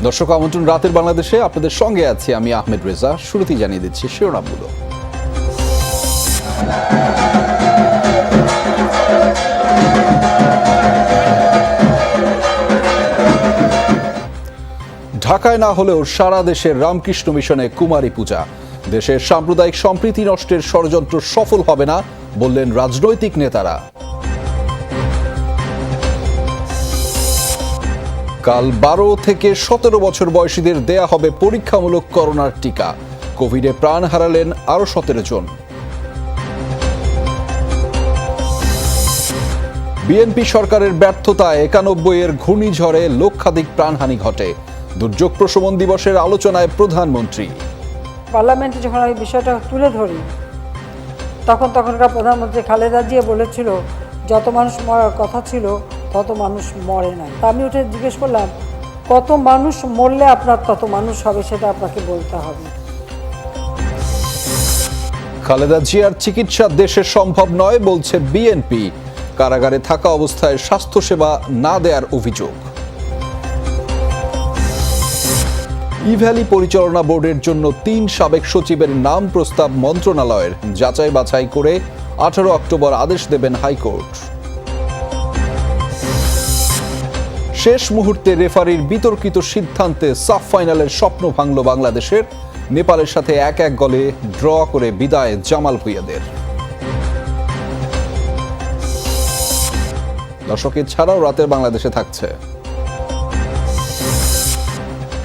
দর্শক আমন্ত্রণ রাতের বাংলাদেশে আপনাদের সঙ্গে আছি আমি আহমেদ রেজা। শুরুতেই জানিয়ে দিচ্ছি শিরোনামগুলো। ঢাকায় না হলেও সারা দেশের রামকৃষ্ণ মিশনে কুমারী পূজা। দেশের সাম্প্রদায়িক সম্প্রীতি নষ্টের ষড়যন্ত্র সফল হবে না বললেন রাজনৈতিক নেতারা। কাল 12 থেকে 17 বছর বয়সীদের দেয়া হবে পরীক্ষামূলক করোনার টিকা। কোভিডে প্রাণ হারালেন আরো 17 জন। বিএনপি সরকারের ব্যর্থতায় 91 ঘূর্ণিঝড়ে লক্ষাধিক প্রাণহানি ঘটে। দুর্যোগ প্রশমন দিবসের আলোচনায় প্রধানমন্ত্রী। পার্লামেন্টে যখন আমি বিষয়টা তুলে ধরি তখনকার প্রধানমন্ত্রী খালেদা জিয়া বলেছিল যত মানুষ মরার কথা ছিল তত মানুষ মরে নাই। আমি উঠে জিজ্ঞেস করলাম কত মানুষ মরলে আপনার তত মানুষ হবে, সেটা আপনাকে বলতে হবে। খালেদা জিয়ার চিকিৎসা দেশে সম্ভব নয় বলছে বিএনপি। কারাগারে থাকা অবস্থায় স্বাস্থ্যসেবা না দেওয়ার অভিযোগ। ইভ্যালি পরিচালনা বোর্ডের জন্য 3 সাবেক সচিবের নাম প্রস্তাব মন্ত্রণালয়ের। যাচাই বাছাই করে 18 অক্টোবর আদেশ দেবেন হাইকোর্ট। শেষ মুহূর্তে রেফারির বিতর্কিত সিদ্ধান্তে সাফ ফাইনালের স্বপ্ন ভাঙল বাংলাদেশের। নেপালের সাথে 1-1 গোলে ড্র করে বিদায় জামাল ভুঁইয়াদের। দর্শক এছাড়াও রাতের বাংলাদেশে থাকছে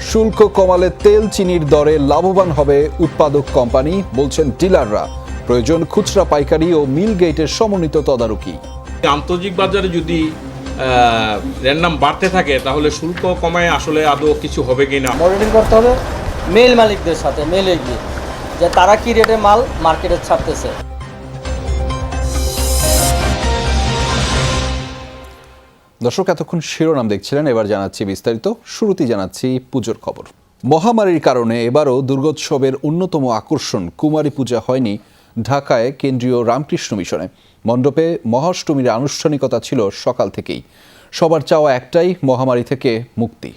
শুল্ক কমালে তেল চিনির দরে লাভবান হবে উৎপাদক কোম্পানি, বলছেন ডিলাররা। প্রয়োজন খুচরা পাইকারি ও মিল গেটের সমন্বিত তদারকি। আন্তর্জাতিক বাজারে যদি র্যান্ডাম বাড়তে থাকে তাহলে শুল্ক কমায় আসলে আদৌ কিছু হবে কিনা মনিটরিং করতে হবে মেল মালিকদের সাথে, মেলে গিয়ে যে তারা কি রেটে মাল মার্কেটে ছাড়তেছে। দর্শক এতক্ষণ শিরোনাম দেখছিলেন, এবার জানাচ্ছি বিস্তারিত। শুরুতেই জানাচ্ছি পুজোর খবর। মহামারীর কারণে এবারও দুর্গোৎসবের অন্যতম আকর্ষণ কুমারী পূজা হয়নি ঢাকায় কেন্দ্রীয় রামকৃষ্ণ মিশনে। মণ্ডপে মহাষ্টমীর আনুষ্ঠানিকতা ছিল সকাল থেকেই। সবার চাওয়া একটাই, মহামারী থেকে মুক্তি।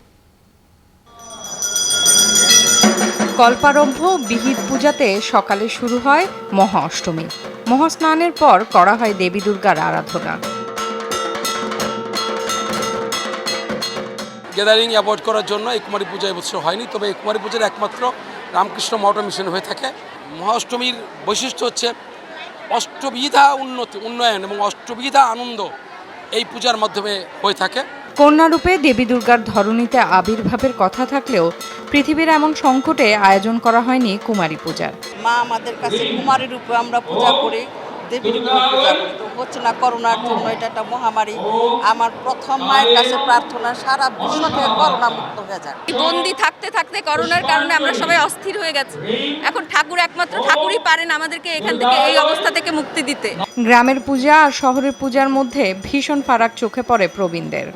কল্পারম্ভ বিহিত পূজাতে সকালে শুরু হয় মহা অষ্টমী। মহাস্নানের পর করা হয় দেবী দুর্গার আরাধনা। গ্যাদারিং অ্যাভয়েড করার জন্য এই কুমারী পূজা এবছর হয়নি, তবে এই কুমারী পূজার একমাত্র রামকৃষ্ণ মঠ মিশন হয়ে থাকে। মহাষ্টমীর বৈশিষ্ট্য হচ্ছে অষ্টবিধা উন্নয়ন এবং অষ্টবিধা আনন্দ এই পূজার মাধ্যমে হয়ে থাকে। কন্যারূপে দেবী দুর্গার ধরণীতে আবির্ভাবের কথা থাকলেও পৃথিবীর এমন সংকটে আয়োজন করা হয়নি কুমারী পূজার। মা আমাদের কাছে কুমারী রূপে আমরা পূজা করি, দেবী রূপে পূজা করি। তো হচ্ছে না করোনার জন্য, এটা একটা মহামারী। আমার প্রথম মায়ের কাছে প্রার্থনা সারা বিশ্ব থেকে করোনা মুক্ত হয়ে যায়। বন্দি থাকতে থাকতে করোনার কারণে আমরা সবাই অস্থির হয়ে গেছি। এখন ঠাকুর, একমাত্র ঠাকুরই পারেন আমাদেরকে এখান থেকে, এই অবস্থা থেকে মুক্তি দিতে। গ্রামের পূজা আর শহরের পূজার মধ্যে ভীষণ ফারাক চোখে পড়ে প্রবীণদের।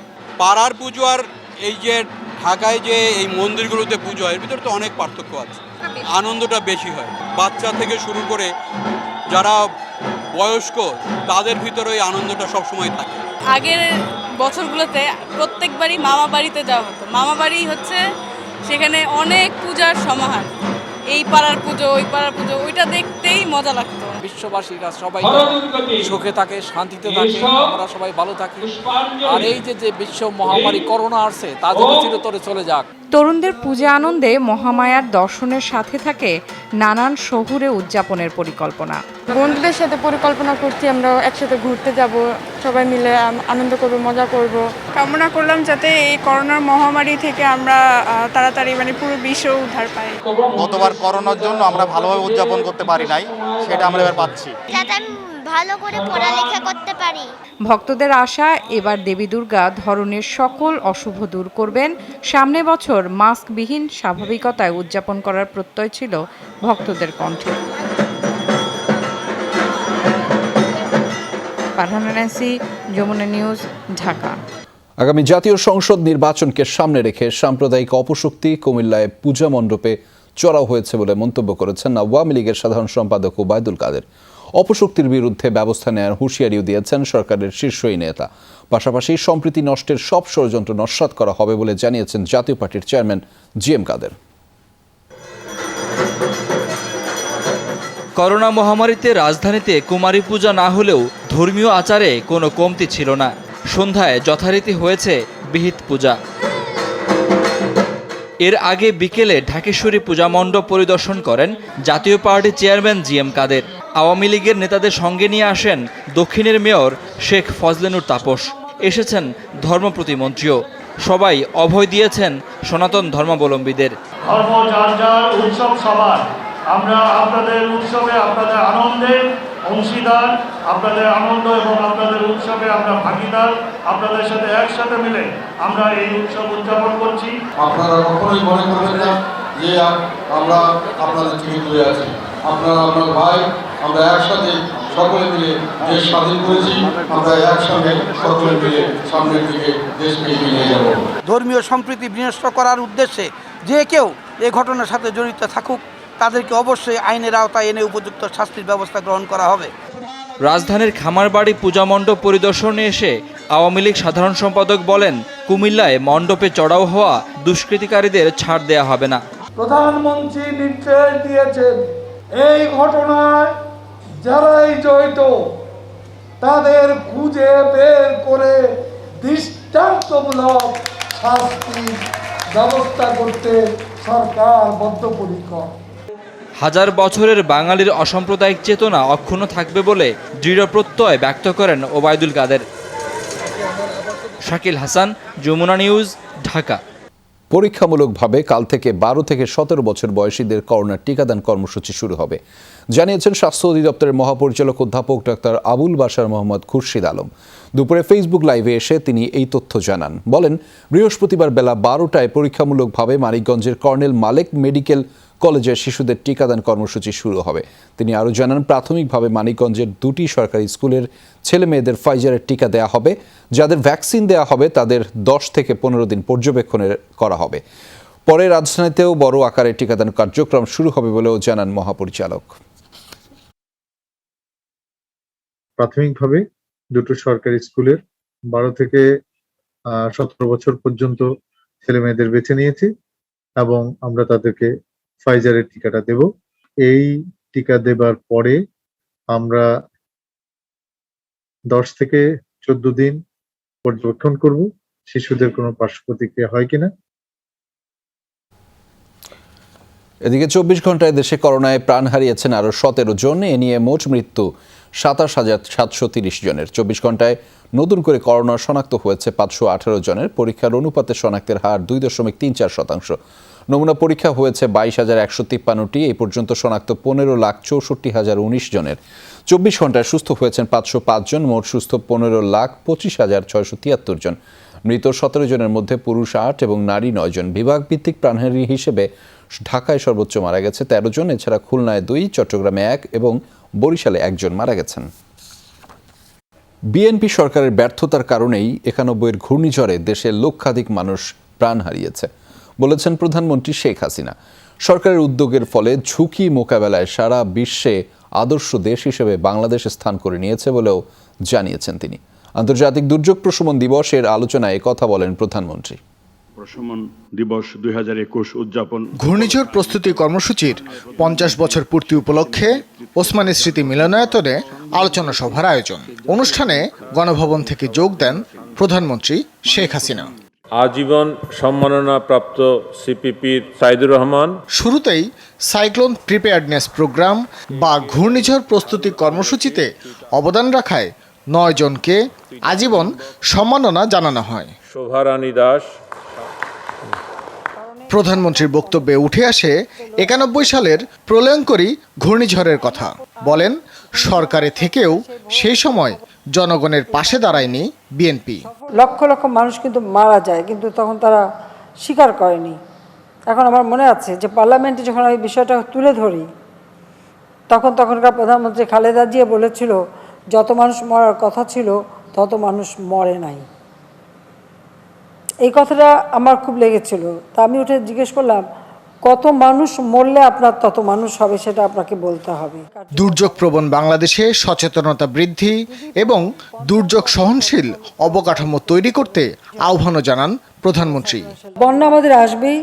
পাড়ার পুজো আর এই যে ঢাকায় যে এই মন্দিরগুলোতে পুজো হয়, এর ভিতরে তো অনেক পার্থক্য আছে। আনন্দটা বেশি হয়, বাচ্চা থেকে শুরু করে যারা বয়স্ক তাদের ভিতরে এই আনন্দটা সবসময় থাকে। আগের বছরগুলোতে প্রত্যেকবারই মামা বাড়িতে যাওয়া হতো। মামা বাড়ি হচ্ছে সেখানে অনেক পূজার সমাহার, এই পাড়ার পুজো ওই পাড়ার পুজো, ওইটা দেখতেই মজা লাগতো। বিশ্ববাসীরা সবাই সুখে থাকে, শান্তিতে থাকে, আমরা সবাই ভালো থাকি। আর এই যে বিশ্ব মহামারী করোনা আসছে তা যেন চিরতরে চলে যাক। তরুণদের পূজা আনন্দে মহামায়ার দর্শনের সাথে থাকে নানান শহুরে উদযাপনের পরিকল্পনা। বন্ধুদের সাথে পরিকল্পনা করছি, আমরা একসাথে ঘুরতে যাব, সবাই মিলে আনন্দ করব, মজা করব। কামনা করলাম যাতে এই করোনার মহামারী থেকে আমরা তাড়াতাড়ি পুরো বিশ্ব উদ্ধার পাই। গতবার করোনার জন্য আমরা ভালোভাবে উদযাপন করতে পারি নাই, সেটা আমরা এবার পাচ্ছি। যাতে আমি ভালো করে পড়ালেখা করতে পারি। ভক্তদের আশা, এবার দেবী দুর্গা ধরনের সকল অশুভ দূর করবেন। সামনে বছর মাস্কবিহীন স্বাভাবিকতায় উদযাপন করার প্রত্যয় ছিল ভক্তদের কণ্ঠে। ফারহানা ন্যান্সি, যমুনা নিউজ, ঢাকা। আগামী জাতীয় সংসদ নির্বাচনকে সামনে রেখে সাম্প্রদায়িক অপশক্তি কুমিল্লায় পূজা মণ্ডপে চড়াও হয়েছে বলে মন্তব্য করেছেন আওয়ামী লীগের সাধারণ সম্পাদক ওবায়দুল কাদের। অপশক্তির বিরুদ্ধে ব্যবস্থা নেওয়ার হুঁশিয়ারিও দিয়েছেন সরকারের শীর্ষ এই নেতা। পাশাপাশি সম্প্রীতি নষ্টের সব ষড়যন্ত্র নস্যাৎ করা হবে বলে জানিয়েছেন জাতীয় পার্টির চেয়ারম্যান জিএম কাদের। করোনা মহামারীতে রাজধানীতে কুমারী পূজা না হলেও ধর্মীয় আচারে কোনো কমতি ছিল না। সন্ধ্যায় যথারীতি হয়েছে বিহিত পূজা। এর আগে বিকেলে ঢাকেশ্বরী পূজা মণ্ডপ পরিদর্শন করেন জাতীয় পার্টির চেয়ারম্যান জিএম কাদের। আওয়ামী লীগের নেতাদের সঙ্গে নিয়ে আসেন দক্ষিণের মেয়র শেখ ফজলেনুর তাপস। এসেছেন ধর্ম প্রতিমন্ত্রীও। সবাই অভয় দিয়েছেন সনাতন ধর্মাবলম্বীদের। ধর্ম যার যার, উৎসব সবার। আমরা আপনাদের উৎসবে, আপনাদের আনন্দে অংশীদার, আপনাদের আনন্দ এবং আপনাদের উৎসবে আমরা ভাগীদার। আপনাদের সাথে একসাথে মিলে আমরা এই উৎসব উদযাপন করছি। আপনারা কখনোই মনে করবেন না যে আমরা আপনাদের থেকে দূরে আছি। আপনারা আপনার ভাই, আমরা একসাথে সকলে মিলে দেশ স্বাধীন করেছি। আমরা একসঙ্গে সকলে মিলে সামনের দিকে দেশকে এগিয়ে নিয়ে যাব। ধর্মীয় সম্প্রীতি বিনষ্ট করার উদ্দেশ্যে যে কেউ এই ঘটনার সাথে জড়িত থাকুক তাদেরকে অবশ্যই আইনের আওতায় এনে উপযুক্ত শাস্তির ব্যবস্থা গ্রহণ করা হবে। রাজধানীর খামারবাড়ি পূজা মণ্ডপ পরিদর্শনে এসে আওয়ামী লীগ সাধারণ সম্পাদক বলেন, কুমিল্লায় মণ্ডপে চড়াও হওয়া দুষ্কৃতিকারীদের ছাড় দেয়া হবে না। প্রধানমন্ত্রী নির্দেশ দিয়েছেন এই ঘটনায় যারাই জড়িত তাদের খুঁজে বের করে দৃষ্টান্তমূলক শাস্তির ব্যবস্থা করতে সরকার বদ্ধপরিকর। হাজার বছরের বাঙালির অসাম্প্রদায়িক চেতনা অক্ষুণ্ণ থাকবে বলে দৃঢ় প্রত্যয় ব্যক্ত করেন ওবায়দুল কাদের। শাকিল হাসান, যমুনা নিউজ, ঢাকা। পরীক্ষামূলকভাবে কাল থেকে 12 থেকে 17 বছর বয়সীদের করোনার টিকাদান কর্মসূচি শুরু হবে, জানিয়েছেন স্বাস্থ্য অধিদপ্তরের মহাপরিচালক অধ্যাপক ডাক্তার আবুল বাশার মোহাম্মদ খুরশিদ আলম। দুপুরে ফেসবুক লাইভে এসে তিনি এই তথ্য জানান। বলেন, বৃহস্পতিবার বেলা 12টায় পরীক্ষামূলকভাবে মানিকগঞ্জের কর্নেল মালেক মেডিকেল কলেজের শিশুদের টিকাদান কর্মসূচি শুরু হবে। তিনি আরও জানান, প্রাথমিকভাবে মানিকগঞ্জের 2টি সরকারি স্কুলের ছেলে মেয়েদের ফাইজারের টিকা দেয়া হবে। যাদের ভ্যাকসিন দেয়া হবে তাদের 10 থেকে 15 দিন পর্যবেক্ষণে করা হবে। পরে রাজধানীতেও বড় আকারে টিকাদান কার্যক্রম শুরু হবে বলেও জানান মহাপরিচালক। প্রাথমিকভাবে 2টো সরকারি স্কুলের 12 থেকে 17 বছর পর্যন্ত ছেলে মেয়েদের বেছে নিয়েছি এবং আমরা তাদেরকে ফাইজারের টিকাটা দেব। এই টিকা দেবার পরে আমরা 10 থেকে 14 দিন পর্যবেক্ষণ করব শিশুদের কোনো পার্শ্ব প্রতিক্রিয়া হয় কিনা। এদিকে 24 ঘন্টায় দেশে করোনায় প্রাণ হারিয়েছেন আরও 17 জন। এ নিয়ে মোট মৃত্যু 27,730 জনের। 24 ঘন্টায় নতুন করে করোনা শনাক্ত হয়েছে 518 জনের। পরীক্ষার অনুপাতে শনাক্তের হার 2.34%। নমুনা পরীক্ষা হয়েছে 22,153টি। এই পর্যন্ত শনাক্ত 15,64,019 জনের। 24 ঘন্টায় সুস্থ হয়েছেন 505 জন। মোট সুস্থ 15,25,673 জন। মৃত 17 জনের মধ্যে পুরুষ 8 এবং নারী 9 জন। বিভাগ ভিত্তিক প্রাণহানি হিসেবে ঢাকায় সর্বোচ্চ মারা গেছে 13 জন। এছাড়া খুলনায় 2, চট্টগ্রামে 1 এবং বরিশালে 1 জন মারা গেছেন। বিএনপি সরকারের ব্যর্থতার কারণেই 91-এর ঘূর্ণিঝড়ে দেশের লক্ষাধিক মানুষ প্রাণ হারিয়েছে বলেছেন প্রধানমন্ত্রী শেখ হাসিনা। সরকারের উদ্যোগের ফলে ঝুঁকি মোকাবেলায় সারা বিশ্বে আদর্শ দেশ হিসেবে বাংলাদেশ স্থান করে নিয়েছে বলেও জানিয়েছেন তিনি। আন্তর্জাতিক দুর্যোগ প্রশমন দিবসের আলোচনায় কথা বলেন প্রধানমন্ত্রী। প্রশমন দিবস 2021 উদযাপন ঘূর্ণিঝড় প্রস্তুতি কর্মসূচির 50 বছর পূর্তি উপলক্ষে ওসমানী স্মৃতি মিলনায়তনে আলোচনা সভার আয়োজন। অনুষ্ঠানে গণভবন থেকে যোগ দেন প্রধানমন্ত্রী শেখ হাসিনা। আজীবন সম্মাননা প্রাপ্ত সিপিপির সাইদুর রহমান। শুরুতেই সাইক্লোন প্রিপেয়ার্ডনেস প্রোগ্রাম বা ঘূর্ণিঝড় প্রস্তুতি কর্মসূচিতে অবদান রাখায় 9 জনকে আজীবন সম্মাননা জানানো হয়। শোভারানী দাস। প্রধানমন্ত্রীর বক্তব্যে উঠে আসে 91 সালের প্রলয়ঙ্করী ঘূর্ণিঝড়ের কথা। বলেন, সরকারে থেকেও সেই সময় জনগণের পাশে দাঁড়ায়নি বিএনপি। লক্ষ লক্ষ মানুষ কিন্তু মারা যায়, কিন্তু তখন তারা স্বীকার করেনি। এখন আমার মনে আছে যে পার্লামেন্টে যখন এই বিষয়টা তুলে ধরি তখনকার প্রধানমন্ত্রী খালেদা জিয়া বলেছিল যত মানুষ মরার কথা ছিল তত মানুষ মরে নাই। এই কথাটা আমার খুব লেগেছিল। তা আমি উঠে জিজ্ঞেস করলাম, কত মানুষ মরলে আপনার তত মানুষ হবে সেটা আপনাকে বলতে হবে। দুর্যোগ প্রবণ বাংলাদেশে সচেতনতা বৃদ্ধি এবং দুর্যোগ সহনশীল অবকাঠামো তৈরি করতে আহ্বানও জানান প্রধানমন্ত্রী। বন্যা আমাদের আসবেই,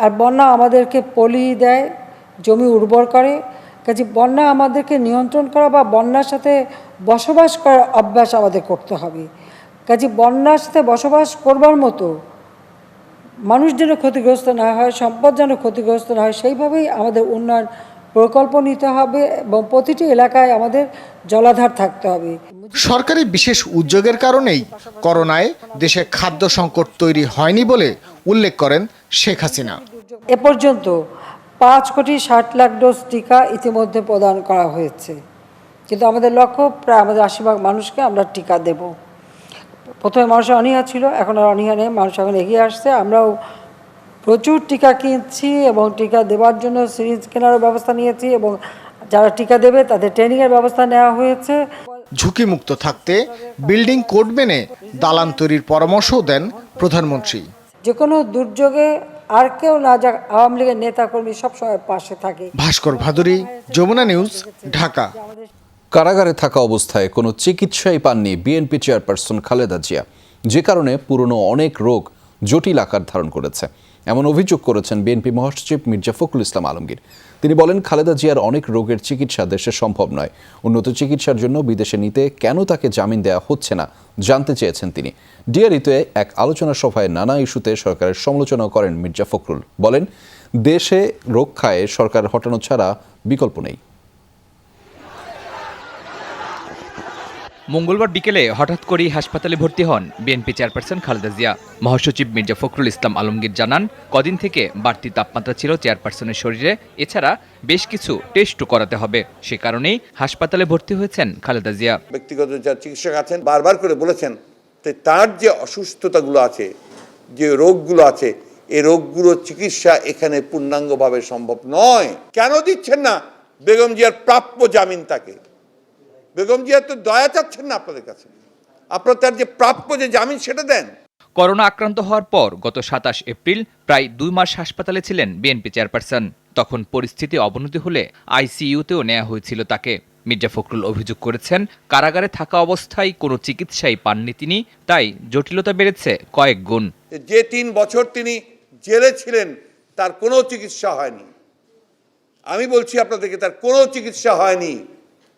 আর বন্যা আমাদেরকে পলি দেয়, জমি উর্বর করে। কাজে বন্যা আমাদেরকে নিয়ন্ত্রণ করা বা বন্যার সাথে বসবাস করার অভ্যাস আমাদের করতে হবে। কাজে বন্যার সাথে বসবাস করবার মতো মানুষ যেন ক্ষতিগ্রস্ত না হয়, সম্পদ যেন ক্ষতিগ্রস্ত না হয়, সেইভাবেই আমাদের উন্নয়ন প্রকল্প নিতে হবে এবং প্রতিটি এলাকায় আমাদের জলাধার থাকতে হবে। সরকারি বিশেষ উদ্যোগের কারণেই করোনায় দেশে খাদ্য সংকট তৈরি হয়নি বলে উল্লেখ করেন শেখ হাসিনা। এ পর্যন্ত 5,60,00,000 ডোজ টিকা ইতিমধ্যে প্রদান করা হয়েছে, কিন্তু আমাদের লক্ষ্য প্রায় আমাদের 80% মানুষকে আমরা টিকা দেব। প্রথমে মানুষের অনীহা ছিল, এখন আর অনীহা নেই, মানুষ এখন এগিয়ে আসছে। আমরাও প্রচুর টিকা কিনছি এবং টিকা দেওয়ার জন্য সিরিঞ্জ কেনারও ব্যবস্থা নিয়েছি এবং যারা টিকা দেবে তাদের ট্রেনিংয়ের ব্যবস্থা নেওয়া হয়েছে। ঝুঁকিমুক্ত থাকতে বিল্ডিং কোড মেনে দালান তৈরির পরামর্শও দেন প্রধানমন্ত্রী। যে কোনো দুর্যোগে আর কেউ না যাক, আওয়ামী লীগের নেতাকর্মী সবসময় পাশে থাকে। ভাস্কর ভাদুরী, যমুনা নিউজ, ঢাকা। কারাগারে থাকা অবস্থায় কোনো চিকিৎসাই পাননি বিএনপি চেয়ারপারসন খালেদা জিয়া, যে কারণে পুরনো অনেক রোগ জটিল আকার ধারণ করেছে, এমন অভিযোগ করেছেন বিএনপি মহাসচিব মির্জা ফখরুল ইসলাম আলমগীর। তিনি বলেন, খালেদা জিয়ার অনেক রোগের চিকিৎসা দেশে সম্ভব নয়। উন্নত চিকিৎসার জন্য বিদেশে নিতে কেন তাকে জামিন দেওয়া হচ্ছে না জানতে চেয়েছেন তিনি। ডিআরইতে এক আলোচনা সভায় নানা ইস্যুতে সরকারের সমালোচনা করেন মির্জা ফখরুল। বলেন, দেশে রক্ষায় সরকার হটানো ছাড়া বিকল্প নেই। মঙ্গলবার বিকেলে হঠাৎ করেই হাসপাতালে ভর্তি হন বিএনপি চেয়ারপারসন খালেদা জিয়া। মহাসচিব মির্জা ফখরুল ইসলাম আলমগীর জানান, কদিন থেকে বাড়তি তাপমাত্রা ছিল চেয়ারপারসনের শরীরে, এছাড়া বেশ কিছু টেস্টও করাতে হবে। সে কারণেই হাসপাতালে ভর্তি হয়েছেন খালেদা জিয়া। ব্যক্তিগত যারা চিকিৎসক আছেন বারবার করে বলেছেন তার যে অসুস্থতাগুলো আছে, যে রোগগুলো আছে, এই রোগগুলোর চিকিৎসা এখানে পূর্ণাঙ্গভাবে সম্ভব নয়। কেন দিচ্ছেন না বেগম জিয়ার প্রাপ্য জামিন? তাকে বেগম জিয়া তো দয়া চাচ্ছেন না আপনাদের কাছে, আপনার তার যে প্রাপ্য যে জামিন সেটা দেন। করোনা আক্রান্ত হওয়ার পর গত 27 এপ্রিল প্রায় 2 মাস হাসপাতালে ছিলেন বিএনপি চেয়ারপারসন। তখন পরিস্থিতি অবনতি হলে আইসিইউতেও নেওয়া হয়েছিল তাকে। মির্জা ফখরুল অভিযোগ করেছেন, কারাগারে থাকা অবস্থায় কোনো চিকিৎসাই পাননি তিনি, তাই জটিলতা বেড়েছে কয়েক গুণ। যে 3 বছর তিনি জেলে ছিলেন তার কোনো চিকিৎসা হয়নি। আমি বলছি আপনাদেরকে, তার কোনো চিকিৎসা হয়নি,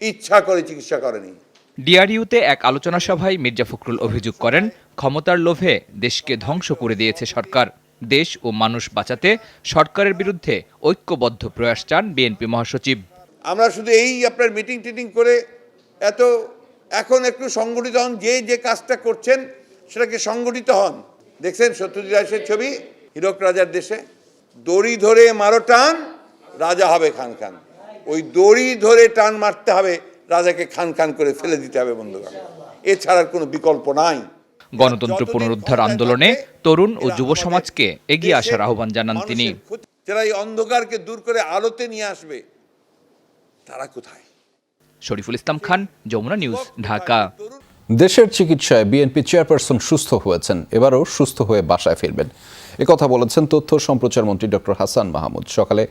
ইচ্ছা করে চিকিৎসা করেনি। ডিআরইউতে এক আলোচনা সভায় মির্জা ফখরুল অভিযোগ করেন, ক্ষমতার লোভে দেশকে ধ্বংস করে দিয়েছে সরকার। দেশ ও মানুষ বাঁচাতে সরকারের বিরুদ্ধে ঐক্যবদ্ধ প্রয়াস চান বিএনপি মহাসচিব। আমরা শুধু এই আপনার মিটিং টিটিং করে এত এখন একটু সংগঠিত হন, যে কাজটা করছেন সেটাকে সংগঠিত হন। দেখছেন সত্যজিৎ রায়ের ছবি হীরক রাজার দেশে, দড়ি ধরে মারো টান, রাজা হবে খান খান। ওই দড়ি ধরে টান মারতে হবে, রাজাকে খান খান করে ফেলে দিতে হবে বন্ধুগণ, এছাড়ার কোনো বিকল্প নাই। গণতন্ত্র পুনরুদ্ধার আন্দোলনে তরুণ ও যুব সমাজকে এগিয়ে আসার আহ্বান জানান তিনি। যারা এই অন্ধকারকে দূর করে আলোতে নিয়ে আসবে, তারা কোথায়? শরীফুল ইসলাম খান, যমুনা নিউজ, ঢাকা। দেশের চিকিৎসায় বিএনপি চেয়ারপারসন সুস্থ হয়েছেন, এবারও সুস্থ হয়ে বাসায় ফিরবেন, একথা বলেছেন তথ্য সম্প্রচার মন্ত্রী ডক্টর হাসান মাহমুদ। সকালে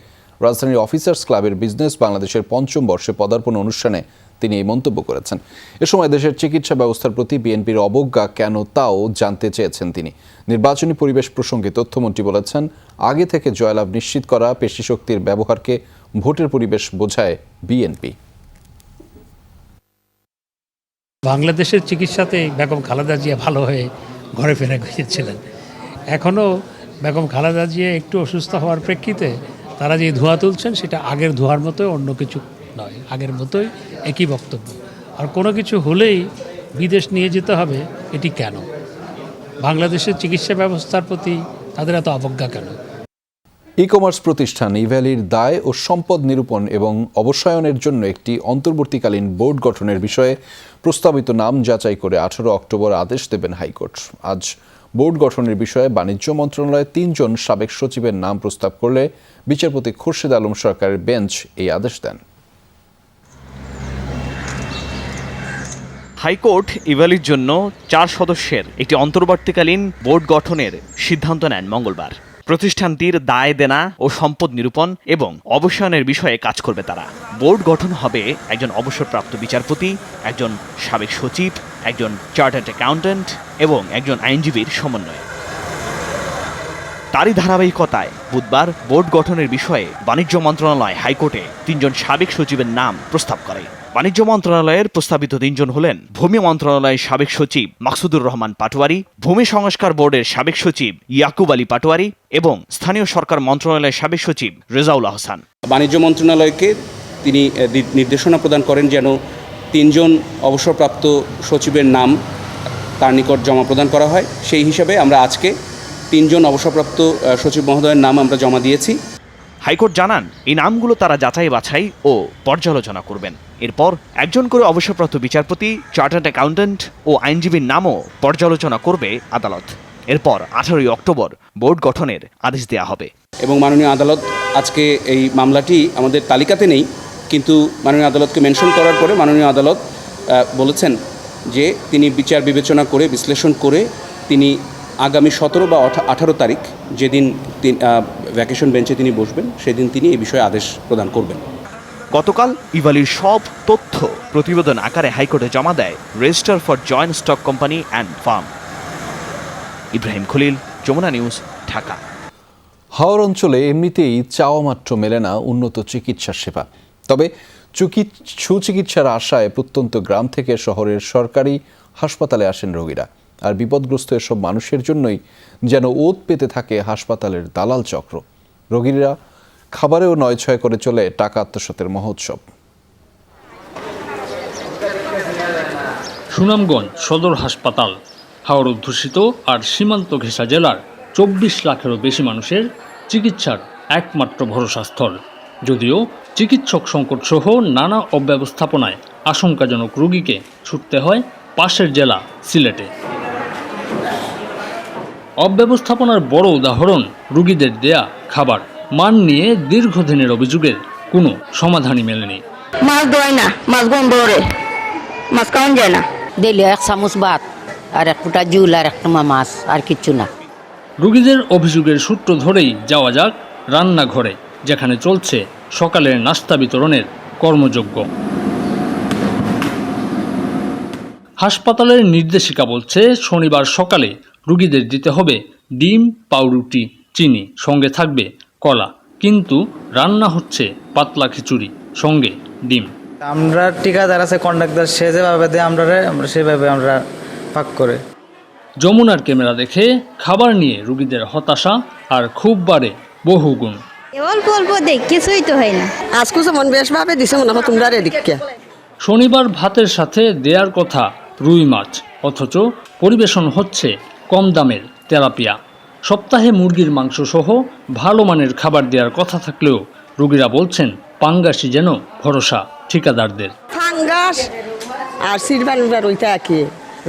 রাজধানীর অফিসার্স ক্লাবের বিজনেস বাংলাদেশের 5ম বর্ষে পদার্পণ অনুষ্ঠানে তিনি এই মন্তব্য করেছেন। এ সময় দেশের চিকিৎসা ব্যবস্থার প্রতি বিএনপির অবজ্ঞা কেন তাও জানতে চেয়েছেন তিনি। নির্বাচনী পরিবেশ প্রসঙ্গে তথ্যমন্ত্রী বলেছেন, আগে থেকে জয়লাভ নিশ্চিত করা পেশিশক্তির ব্যবহারকে ভোটের পরিবেশ বোঝায় বিএনপি। বাংলাদেশের চিকিৎসাতে বেগম খালেদা জিয়া ভালো হয়ে ঘরে ফেরা গিয়েছিলেন। এখনও বেগম খালেদা জিয়া একটু অসুস্থ হওয়ার প্রেক্ষিতে তারা যে ধোঁয়া তুলছেন সেটা আগের ধোঁয়ার মতোই, অন্য কিছু নয়, আগের মতোই একই বক্তব্য। আর কোনো কিছু হলেই বিদেশ নিয়ে যেতে হবে, এটি কেন? বাংলাদেশের চিকিৎসা ব্যবস্থার প্রতি তাদের এত অবজ্ঞা কেন? ই কমার্স প্রতিষ্ঠান ইভ্যালির দায় ও সম্পদ নিরূপণ এবং অবসায়নের জন্য একটি অন্তর্বর্তীকালীন বোর্ড গঠনের বিষয়ে প্রস্তাবিত নাম যাচাই করে 18 অক্টোবর আদেশ দেবেন হাইকোর্ট। আজ বোর্ড গঠনের বিষয়ে বাণিজ্য মন্ত্রণালয়ে 3 জন সাবেক সচিবের নাম প্রস্তাব করলে বিচারপতি খুরশিদ আলম সরকারের বেঞ্চ এই আদেশ দেন। হাইকোর্ট ইভ্যালির জন্য 4 সদস্যের একটি অন্তর্বর্তীকালীন বোর্ড গঠনের সিদ্ধান্ত নেন মঙ্গলবার। প্রতিষ্ঠানটির দায় দেনা ও সম্পদ নিরূপণ এবং অবসানের বিষয়ে কাজ করবে তারা। বোর্ড গঠন হবে একজন অবসরপ্রাপ্ত বিচারপতি, একজন সাবেক সচিব, একজন চার্টার্ড অ্যাকাউন্ট্যান্ট এবং একজন আইনজীবীর সমন্বয়ে। তারই ধারাবাহিকতায় বুধবার বোর্ড গঠনের বিষয়ে বাণিজ্য মন্ত্রণালয় হাইকোর্টে 3 জন সাবেক সচিবের নাম প্রস্তাব করে। বাণিজ্য মন্ত্রণালয়ের প্রস্তাবিত 3 জন হলেন ভূমি মন্ত্রণালয়ের সাবেক সচিব মাকসুদুর রহমান পাটোয়ারি, ভূমি সংস্কার বোর্ডের সাবেক সচিব ইয়াকুব আলী পাটোয়ারি এবং স্থানীয় সরকার মন্ত্রণালয়ের সাবেক সচিব রেজাউল আহসান। বাণিজ্য মন্ত্রণালয়কে তিনি নির্দেশনা প্রদান করেন যেন 3 জন অবসরপ্রাপ্ত সচিবের নাম তার নিকট জমা প্রদান করা হয়। সেই হিসাবে আমরা আজকে 3 জন অবসরপ্রাপ্ত সচিব মহোদয়ের নাম আমরা জমা দিয়েছি। হাইকোর্ট জানান এই নামগুলো তারা যাচাই বাছাই ও পর্যালোচনা করবেন। এরপর একজন করে অবসরপ্রাপ্ত বিচারপতি, চার্টার্ড অ্যাকাউন্ট্যান্ট ও আইনজীবীর নামও পর্যালোচনা করবে আদালত। এরপর 18 অক্টোবর বোর্ড গঠনের আদেশ দেওয়া হবে। এবং মাননীয় আদালত আজকে এই মামলাটি আমাদের তালিকাতে নেই, কিন্তু মাননীয় আদালতকে মেনশন করার পরে মাননীয় আদালত বলেছেন যে তিনি বিচার বিবেচনা করে বিশ্লেষণ করে তিনি আগামী 17 বা 18 তারিখ যেদিন ভ্যাকেশন বেঞ্চে তিনি বসবেন সেদিন তিনি এই বিষয়ে আদেশ প্রদান করবেন। গতকাল ইভালির সব তথ্য প্রতিবেদন আকারে হাইকোর্টে জমা দেয় register for joint stock company and firm. Ibrahim Khalil, Jamuna news, Dhaka. হাওর অঞ্চলে এমনিতেই চাওয়া মাত্র মেলে না উন্নত চিকিৎসা সেবা। তবে সুচিকিৎসার আশায় প্রত্যন্ত গ্রাম থেকে শহরের সরকারি হাসপাতালে আসেন রোগীরা। আর বিপদগ্রস্ত এসব মানুষের জন্যই যেন ওত পেতে থাকে হাসপাতালের দালাল চক্র। রোগীরা খাবারেও নয়ছয় করে চলে টাকা আত্মসাতের মহোৎসব। সুনামগঞ্জ সদর হাসপাতাল হাওর অধ্যুষিত আর সীমান্ত ঘেঁষা জেলার 24 লাখেরও বেশি মানুষের চিকিৎসার একমাত্র ভরসাস্থল। যদিও চিকিৎসক সংকট সহ নানা অব্যবস্থাপনায় আশঙ্কাজনক রোগীকে ছুটতে হয় পাশের জেলা সিলেটে। অব্যবস্থাপনার বড় উদাহরণ রোগীদের দেয়া খাবার। মান নিয়ে দীর্ঘদিনের অভিযোগের কোনো সমাধানই মেলেনি। মাছ দোয় না, মাছ গন্ধ ওরে, মাছ খাওয়ান যায় না। দিলে 1 চামচ ভাত আর 1 ফুটা জুল আর 1 টুমা মাছ, আর কিচ্ছু না। রোগীদের অভিযোগের সূত্র ধরেই যাওয়া যাক রান্নাঘরে, যেখানে চলছে সকালের নাস্তা বিতরণের কর্মযজ্ঞ। হাসপাতালের নির্দেশিকা বলছে শনিবার সকালে রোগীদের দিতে হবে ডিম, পাউরুটি, চিনি, সঙ্গে থাকবে কলা। কিন্তু রান্না হচ্ছে পাতলা খিচুড়ি, সঙ্গে ডিম। আমরা ঠিকাদার আছে, কন্ট্রাক্টর, সে যেভাবে দেয় আমরা সেভাবে আমরা পাক করে। যমুনার ক্যামেরা দেখে খাবার নিয়ে রোগীদের হতাশা আর খুব বাড়ে বহুগুণ। অল্প অল্প দেখ, কিছুই তো হয় না। আজকে যেমন বেশ ভাবে দিছে মনে হয় তোমরা রেডিকে। শনিবার ভাতের সাথে দেয়ার কথা রুই মাছ, অথচ পরিবেশন হচ্ছে কম দামের তেলাপিয়া। সপ্তাহে মুরগির মাংস সহ ভালো মানের খাবার দেওয়ার কথা থাকলেও রোগীরা বলছেন পাঙ্গাসই যেন ভরসা ঠিকাদারদের। ফাঙ্গাস আর সিরবানুরা রইতে আকি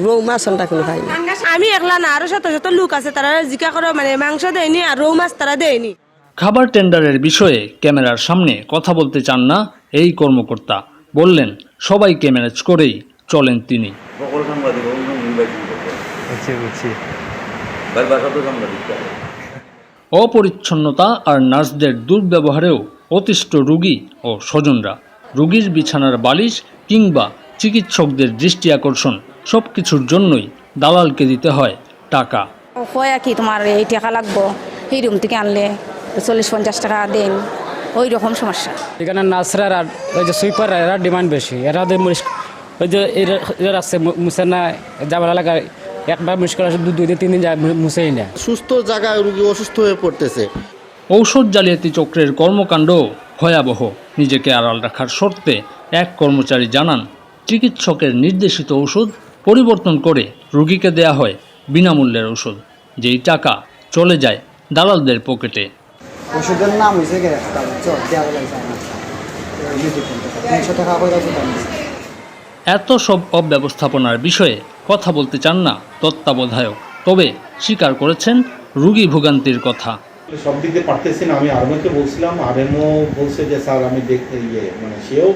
রৌ মাছ আমরা কোনো খাই না। আমি একলা না, আরো শত শত লোক আছে, তারা জিজ্ঞা করে মানে মাংস দেয়নি আর রৌ মাছ তারা দেয়নি। খাবার টেন্ডারের বিষয়ে ক্যামেরার সামনে কথা বলতে চান না এই কর্মকর্তা। বললেন সবাইকে ম্যানেজ করেই চলেন তিনি। অপরিচ্ছন্নতা আর নার্সদের দুর্ব্যবহারেও অতিষ্ঠ রোগী ও স্বজনরা। রোগীর বিছানার বালিশ কিংবা চিকিৎসকদের দৃষ্টি আকর্ষণ সবকিছুর জন্যই দালালকে দিতে হয় টাকা। কয়া কি তোমার এই টাকা লাগবো, এই রুম থেকে আনলে 40-50 টাকা দেন, ওই রকম সমস্যা। এখানে নার্সরা আর ওই যে সুইপার এরা ডিমান্ড বেশি। এরা ওই যে এরা আছে মুছে না যাবার এলাকায় একবার মুশকিল আসে 2-3 দিন যায় মুছেই না। সুস্থ জায়গায় রোগী অসুস্থ হয়ে পড়তেছে। ঔষধ জালিয়াতি চক্রের কর্মকাণ্ড ভয়াবহ। নিজেকে আড়াল রাখার শর্তে এক কর্মচারী জানান চিকিৎসকের নির্দেশিত ওষুধ পরিবর্তন করে রোগীকে দেয়া হয় বিনামূল্যের ওষুধ, যেই টাকা চলে যায় দালালদের পকেটে। ওষুধের নাম হয়েছে এত সব অব্যবস্থাপনার বিষয়ে কথা বলতে চান না তত্ত্বাবধায়ক, তবে স্বীকার করেছেন রোগী ভোগান্তির কথা। সব দিক দিয়ে পারতেছি না। আমি আরএমওকে বলছিলাম, আরএমও বলছে যে স্যার আমি মানে সেও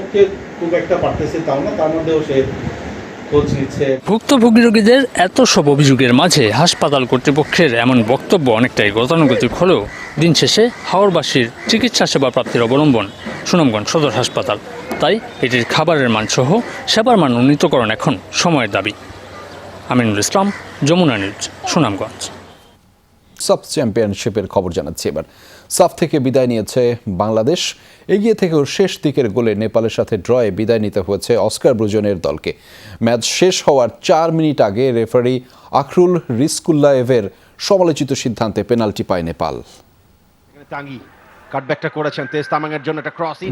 খুব একটা পারতেছে তাও না, তার মধ্যেও সে খোঁজ নিচ্ছে। ভুক্তভোগী রোগীদের এত সব অভিযোগের মাঝে হাসপাতাল কর্তৃপক্ষের এমন বক্তব্য অনেকটাই গতানুগতিক হলেও দিন শেষে হাওরবাসীর চিকিৎসা সেবা প্রাপ্তির অবলম্বন সুনামগঞ্জ সদর হাসপাতাল। তাই এটির খাবারের মানসহ সেবার মান উন্নীতকরণ এখন সময়ের দাবি। আমিনুল ইসলাম, যমুনা নিউজ, সুনামগঞ্জ। সাফ চ্যাম্পিয়নশিপের খবর জানাচ্ছি এবার। সাফ থেকে বিদায় নিয়েছে বাংলাদেশ। এগিয়ে থেকেও শেষ দিকের গোলে নেপালের সাথে ড্রয়ে বিদায় নিতে হয়েছে অস্কার ব্রুজনের দলকে। ম্যাচ শেষ হওয়ার 4 মিনিট আগে রেফারি আখরুল রিজকুল্লায়েভের সমালোচিত সিদ্ধান্তে পেনাল্টি পায় নেপাল।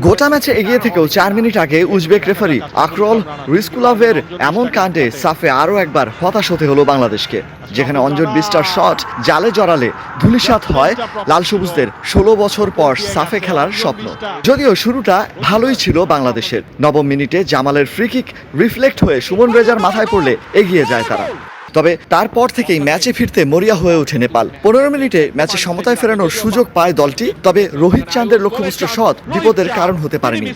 গোটা ম্যাচে এগিয়ে থেকেও 4 মিনিট আগে উজবেক রেফারি আখরুল রিজকুল্লায়েভের এমন কাণ্ডে সাফে আরও একবার হতাশ হতে হলো বাংলাদেশকে, যেখানে অঞ্জন বিস্টার শট জালে জড়ালে ধূলিসাৎ হয় লাল সবুজদের 16 বছর পর সাফে খেলার স্বপ্ন। যদিও শুরুটা ভালোই ছিল বাংলাদেশের। নবম মিনিটে জামালের ফ্রি কিক রিফ্লেক্ট হয়ে সুমন রেজার মাথায় পড়লে এগিয়ে যায় তারা। তবে তারপর থেকেই ম্যাচে ফিরতে মরিয়া হয়ে ওঠে নেপাল। 15 মিনিটে ম্যাচে সমতায় ফেরানোর সুযোগ পায় দলটি, তবে রোহিত চাঁদের লক্ষ্যভ্রষ্ট শট বিপদের কারণ হতে পারেনি।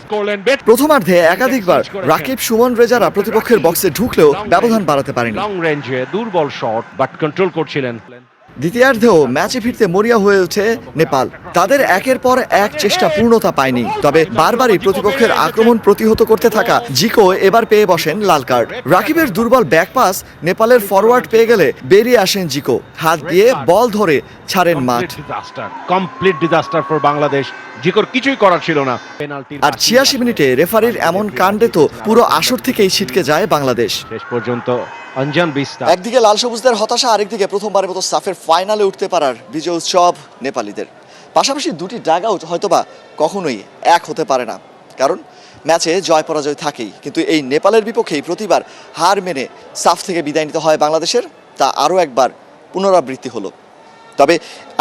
প্রথমার্ধে একাধিকবার রাকিব সুমন রেজারা প্রতিপক্ষের বক্সে ঢুকলেও ব্যবধান বাড়াতে পারেনি। দুর্বল শট বাট কন্ট্রোল করছিলেন। দ্বিতীয়ার্ধেও ম্যাচে ফিরতে মরিয়া হয়ে ওঠে নেপাল। তাদের একের পর এক চেষ্টা পূর্ণতা পায়নি, তবে বারবারই প্রতিপক্ষের আক্রমণ প্রতিহত করতে থাকা জিকো এবার পেয়ে বসেন লাল কার্ড। রাকিবের দুর্বল ব্যাক পাস নেপালের ফরওয়ার্ড পেয়ে গেলে বেরিয়ে আসেন জিকো, হাত দিয়ে বল ধরে ছাড়েন মাঠ। Complete disaster for Bangladesh. জিকোর কিছুই করার ছিল না। আর 86 মিনিটে রেফারির এমন কাণ্ডে তো পুরো আসর থেকেই ছিটকে যায় বাংলাদেশ। শেষ পর্যন্ত অঞ্জন বিস্তার। একদিকে লাল সবুজদের হতাশা, আরেকদিকে প্রথমবারের মতো সাফের ফাইনালে উঠতে পারার বিজয় উৎসব নেপালিদের। পাশাপাশি দুটি ডাগ আউট হয়তোবা কখনোই এক হতে পারে না, কারণ ম্যাচে জয় পরাজয় থাকেই। কিন্তু এই নেপালের বিপক্ষেই প্রতিবার হার মেনে সাফ থেকে বিদায় নিতে হয় বাংলাদেশের, তা আরও একবার পুনরাবৃত্তি হলো। তবে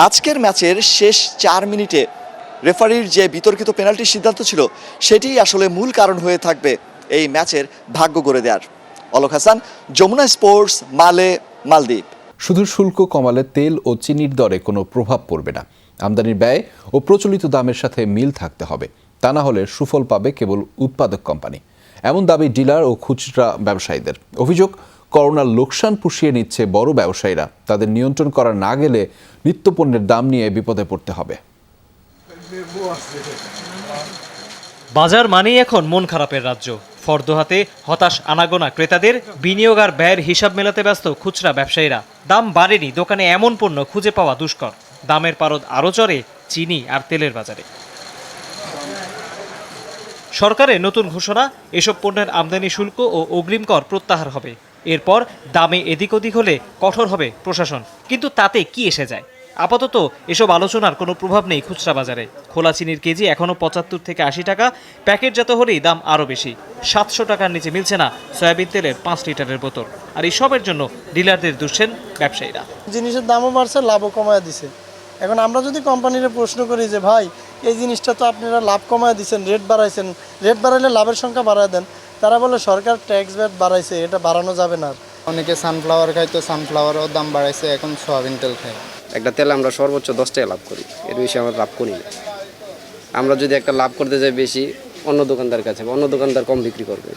আজকের ম্যাচের শেষ 4 মিনিটে রেফারির যে বিতর্কিত পেনাল্টির সিদ্ধান্ত ছিল, সেটিই আসলে মূল কারণ হয়ে থাকবে এই ম্যাচের ভাগ্য গড়ে দেওয়ার। অলোক হাসান, যমুনা স্পোর্টস, মালে, মালদ্বীপ। শুধু শুল্ক কমালে তেল ও চিনির দরে কোনো প্রভাব পড়বে না। আমদানির ব্যয় ও প্রচলিত দামের সাথে মিল থাকতে হবে, তা না হলে সুফল পাবে কেবল উৎপাদক কোম্পানি। এমন দাবি ডিলার ও খুচরা ব্যবসায়ীদের। অভিযোগ, করোনার লোকসান পুষিয়ে নিচ্ছে বড় ব্যবসায়ীরা। তাদের নিয়ন্ত্রণ করা না গেলে নিত্যপণ্যের দাম নিয়ে বিপদে পড়তে হবে। বাজার মানেই এখন মন খারাপের রাজ্য। ফর্দ হাতে হতাশ আনাগোনা ক্রেতাদের, বিনিয়োগ আর ব্যয়ের হিসাব মেলাতে ব্যস্ত খুচরা ব্যবসায়ীরা। দাম বাড়েনি, দোকানে এমন পণ্য খুঁজে পাওয়া দুষ্কর। দামের পারদ আরও চড়ে চিনি আর তেলের বাজারে। সরকারের নতুন ঘোষণা, এসব পণ্যের আমদানি শুল্ক ও অগ্রিম কর প্রত্যাহার হবে। এরপর দামে এদিক ওদিক হলে কঠোর হবে প্রশাসন। কিন্তু তাতে কি এসে যায়? আপাতত এসব আলোচনার কোনো প্রভাব নেই খুচরা বাজারে। খোলা চিনির কেজি এখনও 75 থেকে 80 টাকা, প্যাকেটজাত হলেই দাম আরও বেশি। 700 টাকার নিচে মিলছে না সয়াবিন তেলের 5 লিটারের বোতল। আর এইসবের জন্য ডিলারদের দুষছেন ব্যবসায়ীরা। জিনিসের দামও বাড়ছে, লাভও কমায় দিছে। এখন আমরা যদি কোম্পানির প্রশ্ন করি যে ভাই এই জিনিসটা তো আপনারা লাভ কমায় দিচ্ছেন, রেট বাড়াইছেন, রেট বাড়াইলে লাভের সংখ্যা বাড়ায় দেন, তারা বলে সরকার ট্যাক্স ভ্যাট বাড়াইছে, এটা বাড়ানো যাবে না। অনেকে সানফ্লাওয়ার খায়, তো সানফ্লাওয়ারও দাম বাড়াইছে, এখন সয়াবিন তেল খায়। একটা তেলে আমরা সর্বোচ্চ 10 টাকা লাভ করি, এর বেশি আমরা লাভ করি না। আমরা যদি একটা লাভ করতে যাই বেশি, অন্য দোকানদার কাছে অন্য দোকানদার কম বিক্রি করবে।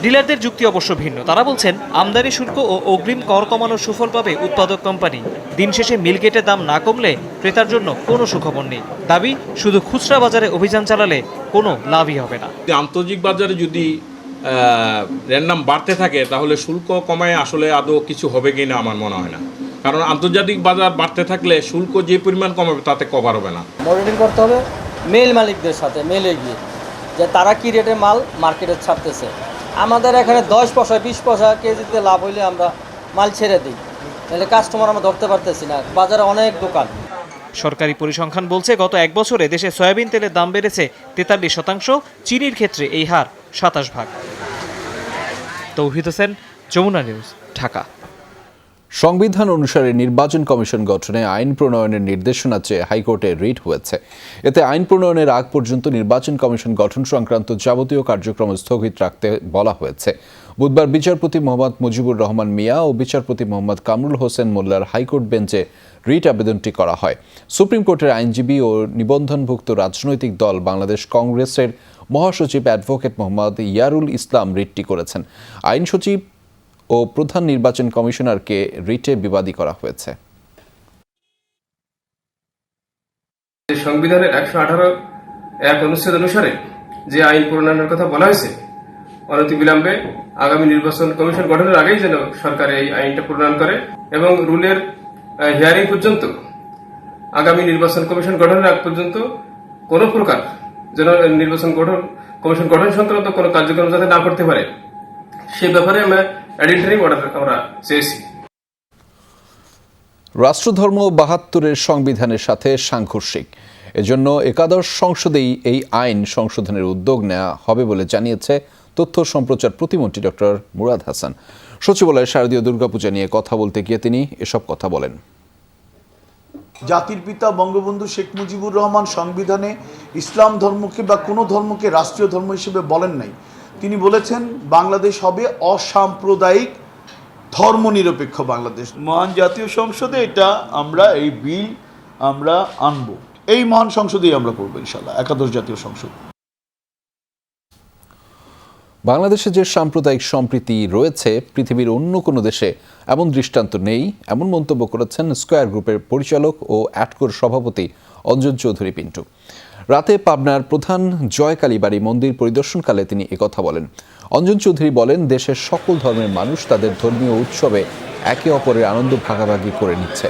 ডিলারদের যুক্তি অবশ্য ভিন্ন। তারা বলছেন আমদানি শুল্ক ও অগ্রিম কর কমানোর সুফল পাবে উৎপাদক কোম্পানি। দিন শেষে মিলগেটের দাম না কমলে ক্রেতার জন্য কোনো সুখবর নেই। দাবি, শুধু খুচরা বাজারে অভিযান চালালে কোনো লাভই হবে না। আন্তর্জাতিক বাজারে যদি র্যান্ডাম বাড়তে থাকে তাহলে শুল্ক কমায় আসলে আদৌ কিছু হবে কিনা আমার মনে হয় না, কারণ আন্তর্জাতিক বাজার বাড়তে থাকলে শুল্ক যে পরিমাণ কমাবে তাতে কভার হবে না। মনিটরিং করতে হবে মেল মালিকদের সাথে, মেলে গিয়ে যে তারা কি রেটে মাল মার্কেটে ছাড়তেছে। আমাদের এখানে 10 পয়সা 20 পয়সা কেজিতে লাভ হইলে আমরা মাল ছেড়ে দিই, তাহলে কাস্টমার আমরা ধরতে পারতেছি না। বাজারে অনেক দোকান। সরকারি পরিসংখ্যান বলছে গত এক বছরে দেশে সয়াবিন তেলের দাম বেড়েছে 43%, চিনির ক্ষেত্রে এই হার 27%। তৌহিদ হোসেন, যমুনা নিউজ, ঢাকা। সংবিধান অনুসারে নির্বাচন কমিশন গঠনে আইন প্রণয়নের নির্দেশনা চেয়ে হাইকোর্টে রিট হয়েছে। এতে আইন প্রণয়নের আগ পর্যন্ত নির্বাচন কমিশন গঠন সংক্রান্ত যাবতীয় কার্যক্রম স্থগিত রাখতে বলা হয়েছে। বুধবার বিচারপতি মোহাম্মদ মুজিবুর রহমান মিয়া ও বিচারপতি মোহাম্মদ কামরুল হোসেন মোল্লার হাইকোর্ট বেঞ্চে রিট আবেদনটি করা হয়। সুপ্রিম কোর্টের আইনজীবী ও নিবন্ধনভুক্ত রাজনৈতিক দল বাংলাদেশ কংগ্রেসের মহাসচিব অ্যাডভোকেট মোহাম্মদ ইয়ারুল ইসলাম রিটটি করেছেন। আইন সচিব ও প্রধান নির্বাচন কমিশনারকে রিটে বিবাদী করা হয়েছে। সংবিধানের ১১৮ অনুচ্ছেদ অনুসারে যে আইন প্রণয়নের কথা বলা হয়েছে, অনতিবিলম্বে আগামী নির্বাচন কমিশন গঠনের আগেই যেন সরকার এই আইনটা প্রণয়ন করে এবং রুলের হিয়ারিং পর্যন্ত, আগামী নির্বাচন কমিশন গঠনের আগ পর্যন্ত কোনো প্রকার যেন নির্বাচন কমিশন গঠন সংক্রান্ত কোনো কার্যক্রম যাতে না করতে পারে, সে ব্যাপারে আমরা অ্যাডিটরি অর্ডার আমরা চেয়েছি। রাষ্ট্রধর্ম ৭২-এর সংবিধানের সাথে সাংঘর্ষিক, এজন্য একাদশ সংসদেই এই আইন সংশোধনের উদ্যোগ নেওয়া হবে বলে জানিয়েছে তথ্য সম্প্রচার প্রতিমন্ত্রী ডক্টর মুরাদ হাসান। সচিবালয়ে শারদীয় দুর্গাপূজা নিয়ে কথা বলতে গিয়ে তিনি এসব কথা বলেন। জাতির পিতা বঙ্গবন্ধু শেখ মুজিবুর রহমান সংবিধানে ইসলাম ধর্মকে বা কোনো ধর্মকে রাষ্ট্রীয় ধর্ম হিসেবে বলেন নাই। তিনি বলেছেন বাংলাদেশ হবে অসাম্প্রদায়িক ধর্মনিরপেক্ষ বাংলাদেশ। মহান জাতীয় সংসদে এটা আমরা এই বিল আমরা আনবো, এই মহান সংসদেই আমরা করবো ইনশাআল্লাহ, একাদশ জাতীয় সংসদ। বাংলাদেশে যে সাম্প্রদায়িক সম্প্রীতি রয়েছে পৃথিবীর অন্য কোনো দেশে এমন দৃষ্টান্ত নেই, এমন মন্তব্য করেছেন স্কয়ার গ্রুপের পরিচালক ও অ্যাটকোর সভাপতি অঞ্জন চৌধুরী পিন্টু। রাতে পাবনার প্রধান জয়কালী বাড়ি মন্দির পরিদর্শনকালে তিনি একথা বলেন। অঞ্জন চৌধুরী বলেন, দেশের সকল ধর্মের মানুষ তাদের ধর্মীয় উৎসবে একে অপরের আনন্দ ভাগাভাগি করে নিচ্ছে।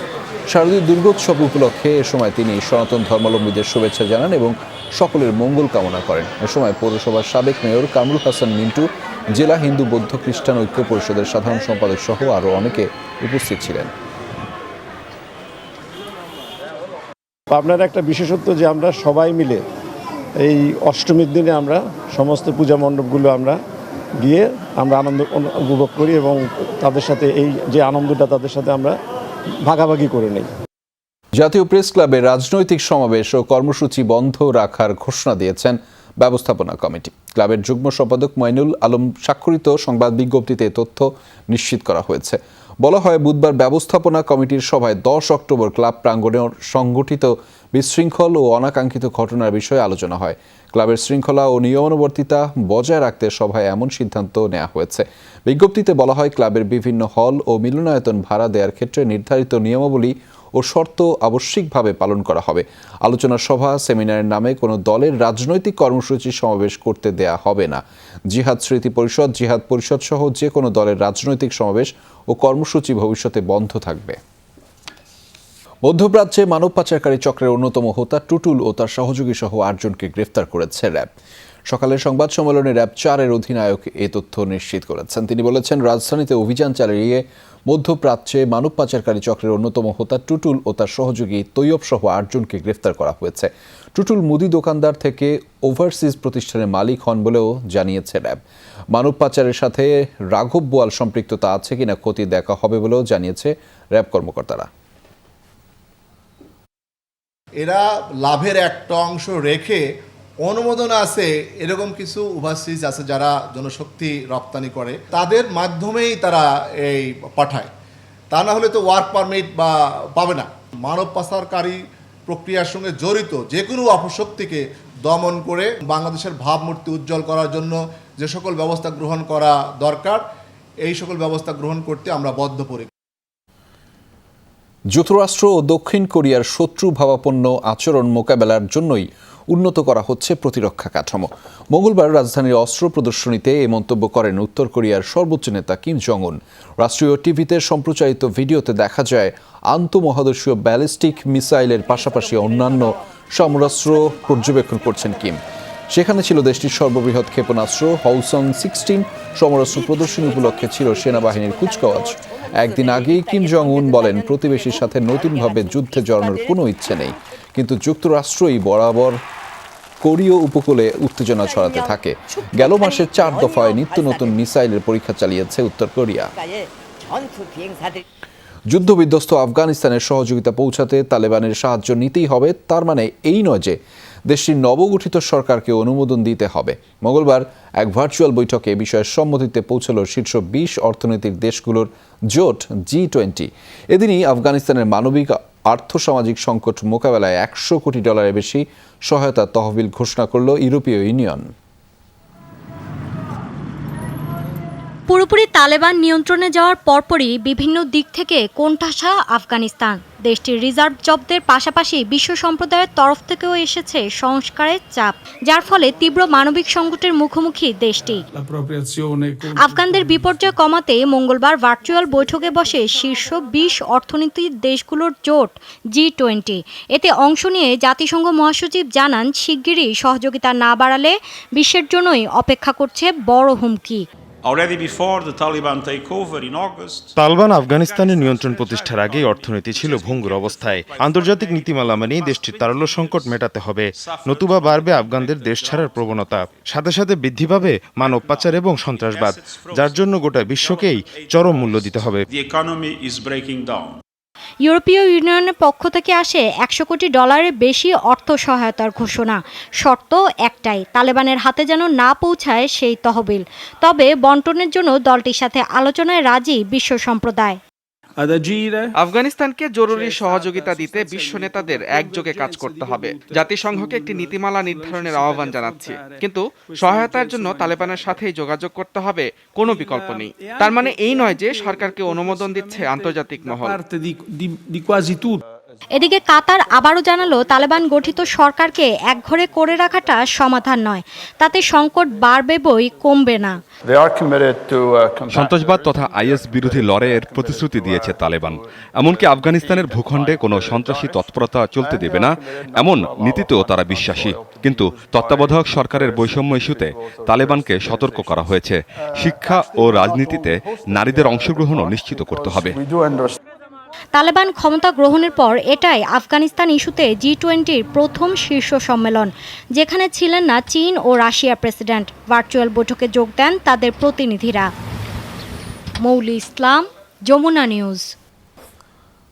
শারদীয় দুর্গোৎসব উপলক্ষে এ সময় তিনি সনাতন ধর্মাবলম্বীদের শুভেচ্ছা জানান এবং সকলের মঙ্গল কামনা করেন। এ সময় পৌরসভার সাবেক মেয়র কামরুল হাসান মিন্টু, জেলা হিন্দু বৌদ্ধ খ্রিস্টান ঐক্য পরিষদের সাধারণ সম্পাদক সহ আরও অনেকে উপস্থিত ছিলেন। আপনার একটা বিশেষত্ব যে আমরা সবাই মিলে এই অষ্টমীর দিনে আমরা সমস্ত পূজা মণ্ডপগুলো আমরা গিয়ে আমরা আনন্দ উপভোগ করি এবং তাদের সাথে এই যে আনন্দটা তাদের সাথে আমরা ভাগাভাগি করে নেই। জাতীয় প্রেস ক্লাবে রাজনৈতিক সমাবেশ ও কর্মসূচি বন্ধ রাখার ঘোষণা দিয়েছেন ব্যবস্থাপনা কমিটি। ক্লাবের যুগ্ম সম্পাদক মইনুল আলম স্বাক্ষরিত সংবাদ বিজ্ঞপ্তিতে তথ্য নিশ্চিত করা হয়েছে। বলা হয়, বুধবার ব্যবস্থাপনা কমিটির সভায় 10 অক্টোবর ক্লাব প্রাঙ্গণে সংঘটিত বিশৃঙ্খল ও অনাকাঙ্ক্ষিত ঘটনার বিষয়ে আলোচনা হয়। ক্লাবের শৃঙ্খলা ও নিয়মানুবর্তিতা বজায় রাখতে সভায় এমন সিদ্ধান্ত নেওয়া হয়েছে। বিজ্ঞপ্তিতে বলা হয়, ক্লাবের বিভিন্ন হল ও মিলনায়তন ভাড়া দেওয়ার ক্ষেত্রে নির্ধারিত নিয়মাবলী ও শর্ত আবশ্যিকভাবে পালন করা হবে। আলোচনা সভা, সেমিনারের নামে কোনো দলের রাজনৈতিক কর্মসূচি সমাবেশ করতে দেয়া হবে না। জিহাদ স্মৃতি পরিষদ, জিহাদ পরিষদ সহ যে কোনো দলের রাজনৈতিক সমাবেশ ও কর্মসূচি ভবিষ্যতে বন্ধ থাকবে। মধ্যপ্রাচ্যে মানব পাচারকারী চক্রের অন্যতম হোতা টুটুল ও তার সহযোগী সহ 8 জনকে গ্রেফতার করেছে র্যাব। সকালের সংবাদ সম্মেলনে র্যাব 4-এর অধিনায়ক এ তথ্য নিশ্চিত করেছেন। তিনি বলেছেন, রাজধানীতে অভিযান চালিয়ে মধ্যপ্রাচ্যে মানব পাচারকারী চক্রের অন্যতম হোতা টুটুল ও তার সহযোগী তৈয়ব সহ 8 জনকে গ্রেফতার করা হয়েছে। টুটুল মুদি দোকানদার থেকে ওভারসিজ প্রতিষ্ঠানের মালিক হন বলেও জানিয়েছে র্যাব। মানব পাচারের সাথে রাঘব বোয়াল সম্পৃক্ততা আছে কিনা খতিয়ে দেখা হবে বলেও জানিয়েছে র্যাব কর্মকর্তারা। এরা লাভের একটা অংশ রেখে অনুমোদন আছে এরকম কিছু ওভারসিজ আছে যারা জনশক্তি রপ্তানি করে, তাদের মাধ্যমেই তারা এই পাঠায়। তা না হলে তো ওয়ার্ক পারমিট বা পাবে না। মানব পাচারকারী প্রক্রিয়ার সঙ্গে জড়িত যে কোনো অপশক্তিকে দমন করে বাংলাদেশের ভাবমূর্তি উজ্জ্বল করার জন্য যে সকল ব্যবস্থা গ্রহণ করা দরকার, এই সকল ব্যবস্থা গ্রহণ করতে আমরা বদ্ধপরিকর। যুক্তরাষ্ট্র ও দক্ষিণ কোরিয়ার শত্রু ভাবাপন্ন আচরণ মোকাবেলার জন্যই উন্নত করা হচ্ছে প্রতিরক্ষা কাঠামো। মঙ্গলবার রাজধানীর অস্ত্র প্রদর্শনীতে এই মন্তব্য করেন উত্তর কোরিয়ার সর্বোচ্চ নেতা কিম জং উন। রাষ্ট্রীয় টিভিতে সম্প্রচারিত ভিডিওতে দেখা যায় আন্তঃমহাদেশীয় ব্যালিস্টিক মিসাইলের পাশাপাশি অন্যান্য সমরাস্ত্র পর্যবেক্ষণ করছেন কিম। সেখানে ছিল দেশটির সর্ববৃহৎ ক্ষেপণাস্ত্র হওসং 16। সমরাস্ত্র প্রদর্শনী উপলক্ষে ছিল সেনাবাহিনীর কুচকাওয়াজ। একদিন আগেই কিম জং উন বলেন, প্রতিবেশীর সাথে নতুনভাবে যুদ্ধে জড়ানোর কোনো ইচ্ছে নেই, কিন্তু যুক্তরাষ্ট্রই বরাবর কোরীয় উপকূলে উত্তেজনা ছড়াতে থাকে। গেল মাসে 4 দফায় নিত্য নতুন মিসাইলের পরীক্ষা চালিয়েছে উত্তর কোরিয়া। যুদ্ধবিধ্বস্ত আফগানিস্তানের সহযোগিতা পৌঁছাতে তালেবানের সাহায্য নিতেই হবে, তার মানে এই নয় যে দেশটির নবগঠিত সরকারকে অনুমোদন দিতে হবে। মঙ্গলবার এক ভার্চুয়াল বৈঠকে বিষয়ে সম্মতিতে পৌঁছল শীর্ষ 20 অর্থনৈতিক দেশগুলোর জোট G20। এদিনই আফগানিস্তানের মানবিক আর্থসামাজিক সংকট মোকাবেলায় $100 কোটি বেশি সহায়তা তহবিল ঘোষণা করল ইউরোপীয় ইউনিয়ন। পুরোপুরি তালেবান নিয়ন্ত্রণে যাওয়ার পরপরই বিভিন্ন দিক থেকে কোণঠাসা আফগানিস্তান। দেশটির রিজার্ভ জব্দের পাশাপাশি বিশ্ব সম্প্রদায়ের তরফ থেকেও এসেছে সংস্কারের চাপ, যার ফলে তীব্র মানবিক সংকটের মুখোমুখি দেশটি। আফগানদের বিপর্যয় কমাতে মঙ্গলবার ভার্চুয়াল বৈঠকে বসে শীর্ষ 20 অর্থনীতির দেশগুলোর জোট G20। এতে অংশ নিয়ে জাতিসংঘ মহাসচিব জানান, শিগগিরই সহযোগিতা না বাড়ালে বিশ্বের জন্যই অপেক্ষা করছে বড় হুমকি। তালেবান আফগানিস্তানের নিয়ন্ত্রণ প্রতিষ্ঠার আগেই অর্থনীতি ছিল ভঙ্গুর অবস্থায়। আন্তর্জাতিক নীতিমালা মানেই দেশটির তারল্য সংকট মেটাতে হবে, নতুবা বাড়বে আফগানদের দেশ ছাড়ার প্রবণতা। সাথে সাথে বৃদ্ধি পাবে মানব পাচার এবং সন্ত্রাসবাদ, যার জন্য গোটা বিশ্বকেই চরম মূল্য দিতে হবে। ইউরোপীয় ইউনিয়নের পক্ষ থেকে আসে $100 কোটি বেশি অর্থ সহায়তার ঘোষণা। শর্ত একটাই, তালেবানের হাতে যেন না পৌঁছায় সেই তহবিল। তবে বন্টনের জন্য দলটির সাথে আলোচনায় রাজি বিশ্ব সম্প্রদায়। আফগানিস্তানকে জরুরি সহযোগিতা দিতে বিশ্ব নেতাদের একযোগে কাজ করতে হবে। জাতিসংঘকে একটি নীতিমালা নির্ধারণের আহ্বান জানাচ্ছি, কিন্তু সহায়তার জন্য তালেবানের সাথেই যোগাযোগ করতে হবে, কোনো বিকল্প নেই। তার মানে এই নয় যে সরকারকে অনুমোদন দিচ্ছে আন্তর্জাতিক মহল। এদিকে কাতার আবারও জানালো, তালেবান গঠিত সরকারকে একঘরে করে রাখাটা সমাধান নয়, তাতে সংকট বাড়বে বই কমবে না। সন্ত্রাসবাদ তথা আইএস বিরোধী লড়াইয়ের প্রতিশ্রুতি দিয়েছে তালেবান। এমনকি আফগানিস্তানের ভূখণ্ডে কোনো সন্ত্রাসী তৎপরতা চলতে দেবে না, এমন নীতিতেও তারা বিশ্বাসী। কিন্তু তত্ত্বাবধায়ক সরকারের বৈষম্য ইস্যুতে তালেবানকে সতর্ক করা হয়েছে। শিক্ষা ও রাজনীতিতে নারীদের অংশগ্রহণও নিশ্চিত করতে হবে। তালেবান ক্ষমতা গ্রহণের পর এটাই আফগানিস্তান ইস্যুতে G20-র প্রথম শীর্ষ সম্মেলন, যেখানে ছিলেন না চীন ও রাশিয়ার প্রেসিডেন্ট। ভার্চুয়াল বৈঠকে যোগ দেন তাদের প্রতিনিধিরা। মৌলি ইসলাম, যমুনা নিউজ।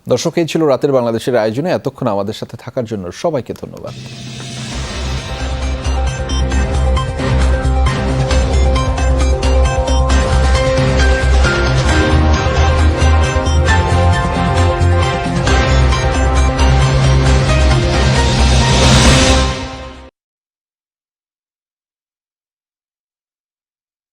দর্শক, এই ছিল রাতের বাংলাদেশের আয়োজনে। এতক্ষণ আমাদের সাথে থাকার জন্য সবাইকে ধন্যবাদ।